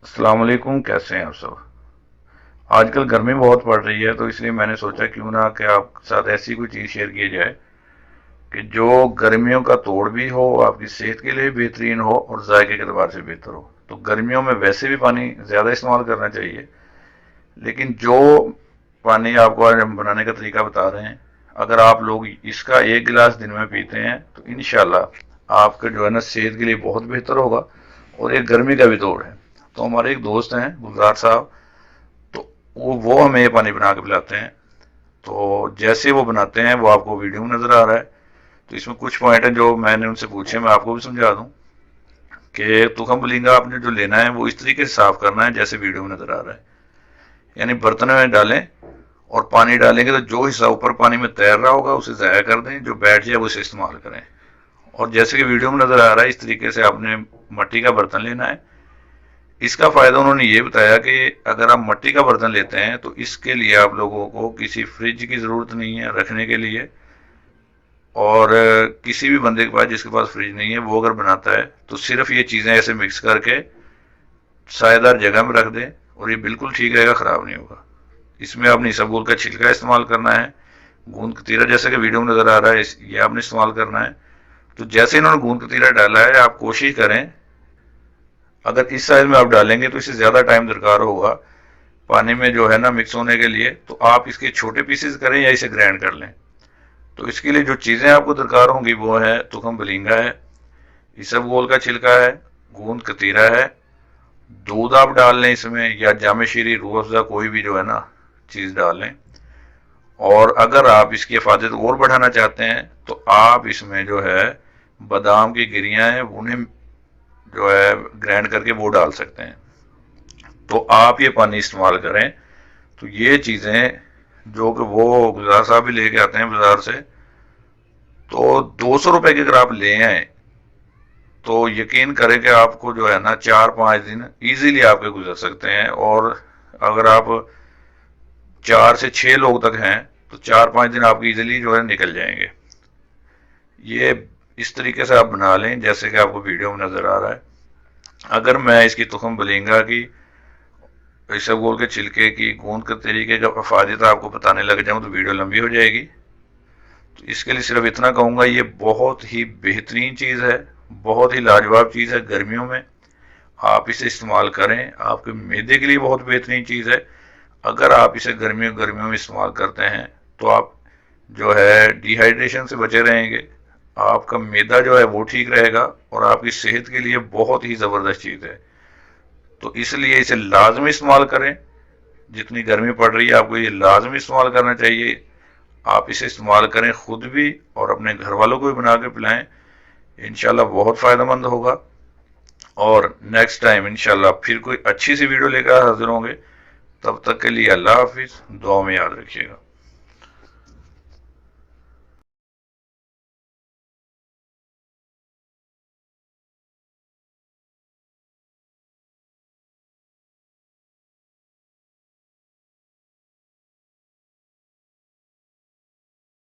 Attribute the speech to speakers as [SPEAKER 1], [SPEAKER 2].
[SPEAKER 1] السلام علیکم، کیسے ہیں آپ سب؟ آج کل گرمی بہت پڑ رہی ہے تو اس لیے میں نے سوچا کیوں نہ کہ آپ کے ساتھ ایسی کوئی چیز شیئر کی جائے کہ جو گرمیوں کا توڑ بھی ہو، آپ کی صحت کے لیے بہترین ہو اور ذائقے کے اعتبار سے بہتر ہو۔ تو گرمیوں میں ویسے بھی پانی زیادہ استعمال کرنا چاہیے، لیکن جو پانی آپ کو آج ہم بنانے کا طریقہ بتا رہے ہیں، اگر آپ لوگ اس کا ایک گلاس دن میں پیتے ہیں تو انشاءاللہ آپ کا جو ہے نا صحت کے لیے بہت بہتر ہوگا۔ اور ایک گرمی کا بھی توڑ ہے۔ تو ہمارے ایک دوست ہیں گلزار صاحب، تو وہ ہمیں یہ پانی بنا کے پلاتے ہیں۔ تو جیسے وہ بناتے ہیں وہ آپ کو ویڈیو میں نظر آ رہا ہے۔ تو اس میں کچھ پوائنٹ ہیں جو میں نے ان سے پوچھے، میں آپ کو بھی سمجھا دوں کہ تخم پلنگا آپ نے جو لینا ہے وہ اس طریقے سے صاف کرنا ہے جیسے ویڈیو میں نظر آ رہا ہے، یعنی برتن میں ڈالیں اور پانی ڈالیں گے تو جو حصہ اوپر پانی میں تیر رہا ہوگا اسے ضائع کر دیں، جو بیٹھ جائے وہ اسے استعمال کریں۔ اور جیسے کہ ویڈیو میں نظر آ رہا ہے اس طریقے سے آپ نے مٹی کا برتن لینا ہے۔ اس کا فائدہ انہوں نے یہ بتایا کہ اگر آپ مٹی کا برتن لیتے ہیں تو اس کے لیے آپ لوگوں کو کسی فریج کی ضرورت نہیں ہے رکھنے کے لیے، اور کسی بھی بندے کے پاس جس کے پاس فریج نہیں ہے وہ اگر بناتا ہے تو صرف یہ چیزیں ایسے مکس کر کے سائے دار جگہ میں رکھ دیں اور یہ بالکل ٹھیک رہے گا، خراب نہیں ہوگا۔ اس میں آپ نے اسبگول کا چھلکا استعمال کرنا ہے، گوند کتیرا جیسا کہ ویڈیو میں نظر آ رہا ہے یہ آپ نے استعمال کرنا ہے۔ تو جیسے انہوں نے گوند کتیرا ڈالا ہے آپ کوشش کریں، اگر اس سائز میں آپ ڈالیں گے تو اسے زیادہ ٹائم درکار ہوگا پانی میں جو ہے نا مکس ہونے کے لیے، تو آپ اس کے چھوٹے پیسز کریں یا اسے گرائنڈ کر لیں۔ تو اس کے لیے جو چیزیں آپ کو درکار ہوں گی وہ ہے تخم بلینگا ہے، اسبگول کا چھلکا ہے، گوند کتیرا ہے، دودھ آپ ڈال لیں اس میں، یا جامع شیریں روح افزا کوئی بھی جو ہے نا چیز ڈال لیں۔ اور اگر آپ اس کی حفاظت اور بڑھانا چاہتے ہیں تو آپ اس میں جو ہے بادام کی گریاں ہیں انہیں جو ہے گرائنڈ کر کے وہ ڈال سکتے ہیں۔ تو آپ یہ پانی استعمال کریں۔ تو یہ چیزیں جو کہ وہ گلزار صاحب بھی لے کے آتے ہیں بازار سے، تو 200 روپے کے اگر آپ لے آئیں تو یقین کریں کہ آپ کو جو ہے نا 4 5 دن ایزیلی آپ کے گزر سکتے ہیں۔ اور اگر آپ 4 سے 6 لوگ تک ہیں تو 4 5 دن آپ کی ایزیلی جو ہے نکل جائیں گے۔ یہ اس طریقے سے آپ بنا لیں جیسے کہ آپ کو ویڈیو میں نظر آ رہا ہے۔ اگر میں اس کی تخم بلینگا کی، اسبگول کے چھلکے کی، گوند کے طریقے کا افادیت آپ کو بتانے لگ جاؤں تو ویڈیو لمبی ہو جائے گی۔ تو اس کے لیے صرف اتنا کہوں گا، یہ بہت ہی بہترین چیز ہے، بہت ہی لاجواب چیز ہے گرمیوں میں۔ آپ اسے استعمال کریں، آپ کے معدے کے لیے بہت بہترین چیز ہے۔ اگر آپ اسے گرمیوں میں استعمال کرتے ہیں تو آپ جو ہے ڈی ہائیڈریشن سے بچے رہیں گے، آپ کا معدہ جو ہے وہ ٹھیک رہے گا، اور آپ کی صحت کے لیے بہت ہی زبردست چیز ہے۔ تو اس لیے اسے لازمی استعمال کریں، جتنی گرمی پڑ رہی ہے آپ کو یہ لازمی استعمال کرنا چاہیے۔ آپ اسے استعمال کریں خود بھی اور اپنے گھر والوں کو بھی بنا کے پلائیں، انشاءاللہ بہت فائدہ مند ہوگا۔ اور نیکسٹ ٹائم انشاءاللہ پھر کوئی اچھی سی ویڈیو لے کر حاضر ہوں گے، تب تک کے لیے اللہ حافظ، دعا میں یاد رکھیے گا۔